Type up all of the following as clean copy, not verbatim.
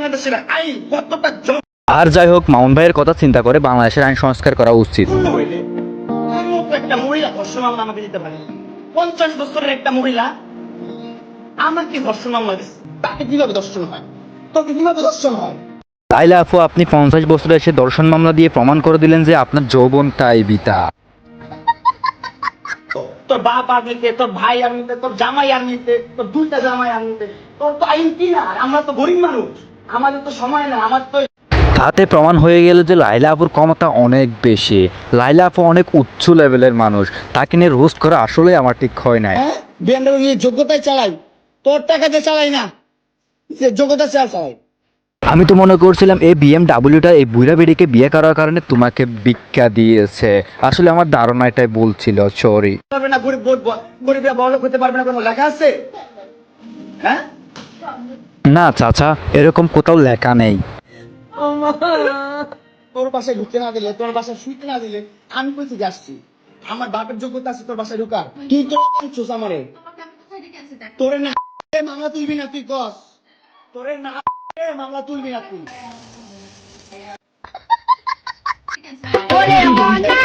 বাংলাদেশের আইন কতটা আর যাই হোক, মামুন ভাইয়ের কথা চিন্তা করে বাংলাদেশের আইন সংস্কার করা উচিত। একটা মহিলা ধর্ষণ মামলা আমাকে দিতে পারে, 50 বছরের একটা মহিলা আমাকে ধর্ষণ মামলা দিচ্ছে, তাকে কিভাবে ধর্ষণ হয়, তোকে কিভাবে ধর্ষণ হয়? লাইলা আপু, আপনি 50 বছরে এসে ধর্ষণ মামলা দিয়ে প্রমাণ করে দিলেন যে আপনার যৌবনটাই বৃথা। তোর বাপ আর্মিতে, তোর ভাই আর্মিতে, তোর জামাই আর্মিতে, তোর দুইটা জামাই আর্মিতে, তোর তো আইন কি না? আমরা তো গরিব মানুষ, আমাদের তো সময় না, আমার তো তাতে প্রমাণ হয়ে গেল যে লাইলা আপুর ক্ষমতা অনেক বেশি। লাইলা আপু অনেক উচ্চ লেভেলের মানুষ, তাকে নিয়ে রোস্ট করা আসলে আমার ঠিক হয় নাই। বিএমডব্লিউ যোগ্যতায় চালাই, তোর টাকাতে চালাই না, যে যোগ্যতা চালাই। আমি তো মনে করছিলাম এই বিএমডাব্লিউটা এই বুড়া বেড়িকে বিয়ে করার কারণে তোমাকে ভিক্ষা দিয়েছে। আসলে আমার ধারণা এটাই বলছিল, সরি। পারবে না, গরিবরা বড়লোক হতে পারবে না, কোনো লেখা আছে? হ্যাঁ, না চাচা, এরকম কোথাও লেখা নেই। তোর বাসায় ঢুকতে না দিলে, তোর বাসায় শুইতে না দিলে আমি কইতে যাচ্ছি আমার বাপের যোগ্যতা আছে তোর বাসায় ঢুকার? তুই তো আনছিস আমারে, তোরে না মামলা তুলবি না তুই কস, তোরে না মামলা তুলবি না তুই। ওরে মনা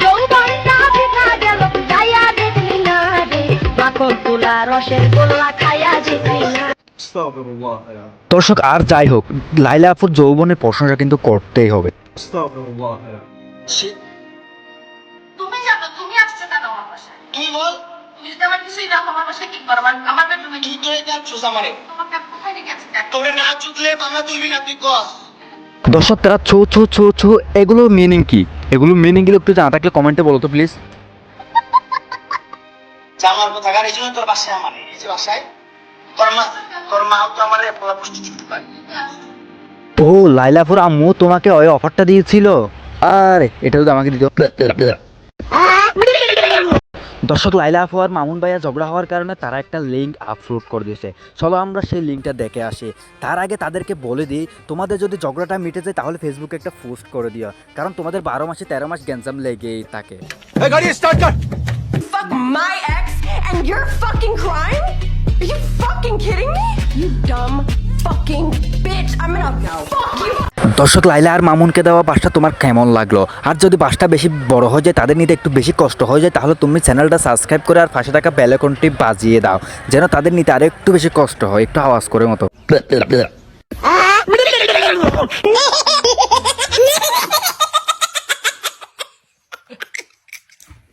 যৌবনটা বৃথা গেল, যাইয়া দেখলি না রে, মাখন তুলা রসের গোল্লা খাইয়া জিতলি না। দর্শক, আর যাই হোক, লাইলা আপুর যৌবনের প্রশংসা কিন্তু করতেই হবে। তুমি জানো তুমি আসছো কেন আমার বাসায়? তুই বল, তুমি যদি আমার কিছুই না আমার বাসায় কি করবা? আমার বেডরুমে তুই তোরে আনছিস আমারে, তোমাকে কোথায় রেখে আসছি? তোরে না চুদলে মামলা তুলবি না তুই কস। দর্শক, তারা ছো ছো ছো ছো এগুলো মিনিং কি? এগুলো মিনিং গুলো একটু জানা থাকলে কমেন্টে বলো তো প্লিজ। আমার কথা গাড়ি জন্য তোর বাসায় আমারে, এই যে বাসায় তোর মা তো আমারে পোলা পুষ্টি চুক্তি পায়। ও, লাইলা আপুর আম্মু তোমাকে ওই অফারটা দিয়েছিল? আরে এটা তো আমাকে দিত। দর্শক, লাইলা আপু আর মামুন ভাইয়া ঝগড়া হওয়ার কারণে তারা একটা লিঙ্ক আপলোড করে দিয়েছে। চলো আমরা সেই লিঙ্কটা দেখে আসি। তার আগে তাদেরকে বলে দিই, তোমাদের যদি ঝগড়াটা মিটে যায় তাহলে ফেসবুকে একটা পোস্ট করে দিও, কারণ তোমাদের 12 মাসে 13 মাস গ্যাঞ্জাম লেগেই থাকে। Fuck my ex and you're fucking crying? Are you fucking kidding me? You dumb fucking bitch. I'm gonna fuck you. দর্শক, লাইলা আর মামুনকে দেওয়া বাসটা তোমার কেমন লাগলো? আর যদি বাসটা বেশি বড় হয়ে যায়, তাদের নিতে একটু বেশি কষ্ট হয়ে যায়, তাহলে তুমি চ্যানেলটা সাবস্ক্রাইব করে আর পাশে থাকা বেল আইকনটি বাজিয়ে দাও, যেন তাদের নিতে আর একটু বেশি কষ্ট হয়, একটু আওয়াজ করে মতো।